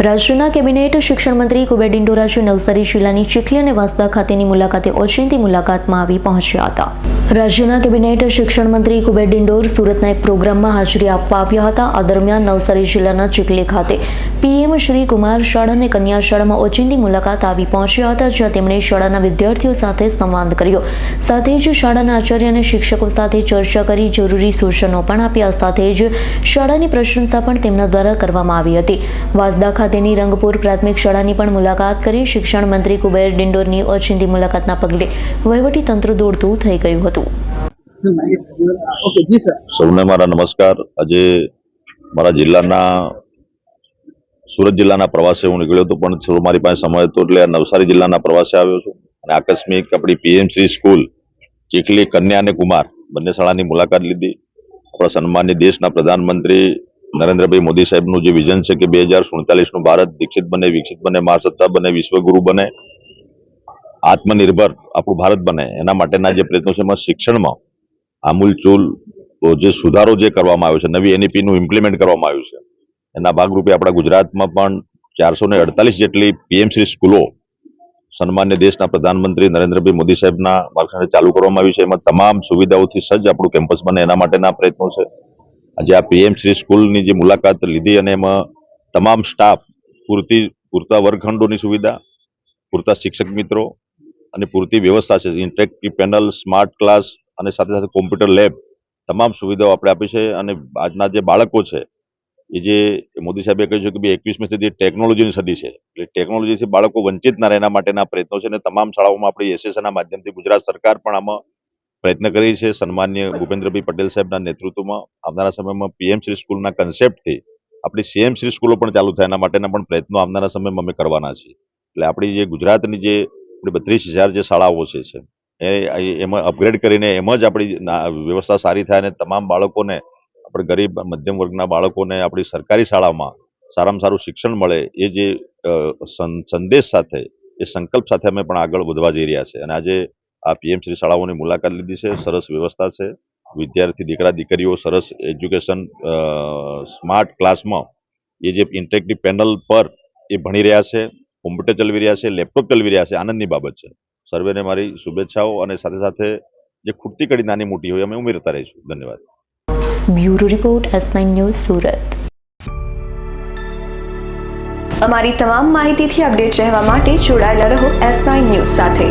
રાજ્યના કેબિનેટ શિક્ષણ મંત્રી કુબેર ડિંડોરા નવસારી જિલ્લાની ચીખલી અને વાંસદા ખાતેની મુલાકાતે ઓચિંતી મુલાકાતમાં આવી પહોંચ્યા હતા. રાજ્યના કેબિનેટ શિક્ષણ મંત્રી કુબેર ડિંડોર સુરતના એક પ્રોગ્રામમાં હાજરી આપવા આવ્યા હતા. આ દરમિયાન નવસારી જિલ્લાના ચીખલી ખાતે પીએમ શ્રી કુમાર શાળા અને કન્યા શાળામાં ઓચિંતી મુલાકાત આવી પહોંચ્યા હતા, જ્યાં તેમણે શાળાના વિદ્યાર્થીઓ સાથે સંવાદ કર્યો. સાથે જ શાળાના આચાર્ય અને શિક્ષકો સાથે ચર્ચા કરી જરૂરી સૂચનો પણ આપ્યા. સાથે જ શાળાની પ્રશંસા પણ તેમના દ્વારા કરવામાં આવી હતી. વાંસદા ખાતેની રંગપુર પ્રાથમિક શાળાની પણ મુલાકાત કરી. શિક્ષણ મંત્રી કુબેર ડિંડોરની ઓચિંતી મુલાકાતના પગલે વહીવટી તંત્ર દોડતું થઈ ગયું હતું. સૌને મારા નમસ્કાર. આજે મારા જિલ્લાના સુરત જિલ્લાના પ્રવાસે હું નીકળ્યો હતો, પણ મારી પાસે સમય હતો એટલે નવસારી જિલ્લાના પ્રવાસે આવ્યો છું અને આકસ્મિક આપણી પીએમસી સ્કૂલ ચીખલી કન્યા અને કુમાર બંને શાળાની મુલાકાત લીધી. આપણા સન્માનીય દેશના પ્રધાનમંત્રી નરેન્દ્રભાઈ મોદી સાહેબનું જે વિઝન છે કે 2047નું ભારત વિકસિત બને, મહાસત્તા બને, વિશ્વગુરુ બને, આત્મનિર્ભર આપણું ભારત બને, એના માટેના જે પ્રયત્નો છે એમાં શિક્ષણમાં આમૂલચૂલ જે સુધારો જે કરવામાં આવ્યો છે, નવી એનઈપીનું ઇમ્પ્લિમેન્ટ કરવામાં આવ્યું છે, એના ભાગરૂપે આપણા ગુજરાતમાં પણ 448 જેટલી પીએમસી સ્કૂલો સન્માન્ય દેશના પ્રધાનમંત્રી નરેન્દ્રભાઈ મોદી સાહેબના માર્ગદર્શન ચાલુ કરવામાં આવી છે. એમાં તમામ સુવિધાઓથી સજ્જ આપણું કેમ્પસ બને એના માટેના પ્રયત્નો છે. આજે આ પીએમસી સ્કૂલની જે મુલાકાત લીધી અને એમાં તમામ સ્ટાફ પૂરતા વર્ગખંડોની સુવિધા, પૂરતા શિક્ષક મિત્રો અને પૂરતી વ્યવસ્થા છે, ઇન્ટરેક્ટિવ પેનલ, સ્માર્ટ ક્લાસ અને સાથે સાથે કોમ્પ્યુટર લેબ, તમામ સુવિધાઓ આપણે આપી છે. અને આજના જે બાળકો છે એ જે મોદી સાહેબે કહ્યું છે કે 21મી સદી ટેકનોલોજીની સદી છે, એટલે ટેકનોલોજીથી બાળકો વંચિત ના રહે એના માટેના પ્રયત્નો છે. અને તમામ શાળાઓમાં આપણી એસએસના માધ્યમથી ગુજરાત સરકાર પણ આમાં પ્રયત્ન કરી છે. સન્માનીય ભૂપેન્દ્રભાઈ પટેલ સાહેબના નેતૃત્વમાં આવનારા સમયમાં પીએમશ્રી સ્કૂલના કન્સેપ્ટથી આપણી સીએમશ્રી સ્કૂલો પણ ચાલુ થાય એના માટેના પણ પ્રયત્નો આવનારા સમયમાં અમે કરવાના છીએ. એટલે આપણી જે ગુજરાતની જે 32,000 જે શાળાઓ છે એમાં અપગ્રેડ કરીને એમાં જ આપણી વ્યવસ્થા સારી થાય અને તમામ બાળકોને, આપણે ગરીબ મધ્યમ વર્ગના બાળકોને આપણી સરકારી શાળામાં સારામાં સારું શિક્ષણ મળે, એ જે સંદેશ સાથે, એ સંકલ્પ સાથે અમે પણ આગળ વધવા જઈ રહ્યા છે. અને આજે આ પીએમસી શાળાઓની મુલાકાત લીધી છે. સરસ વ્યવસ્થા છે, વિદ્યાર્થી દીકરા દીકરીઓ સરસ એજ્યુકેશન સ્માર્ટ ક્લાસમાં એ જે ઇન્ટરેક્ટિવ પેનલ પર એ ભણી રહ્યા છે, કોમ્પ્યુટર ચલાવી રહ્યા છે, લેપટોપ ચલાવી રહ્યા છે, આનંદની બાબત છે. સર્વેને મારી શુભેચ્છાઓ અને સાથે સાથે જે ખૂટતી કડી નાની મોટી હોય અમે ઉમેરતા રહીશું. ધન્યવાદ. Bureau report S9 news Surat. અમારી તમામ માહિતીથી અપડેટ રહેવા માટે જોડાયેલા રહો S9 ન્યૂઝ સાથે.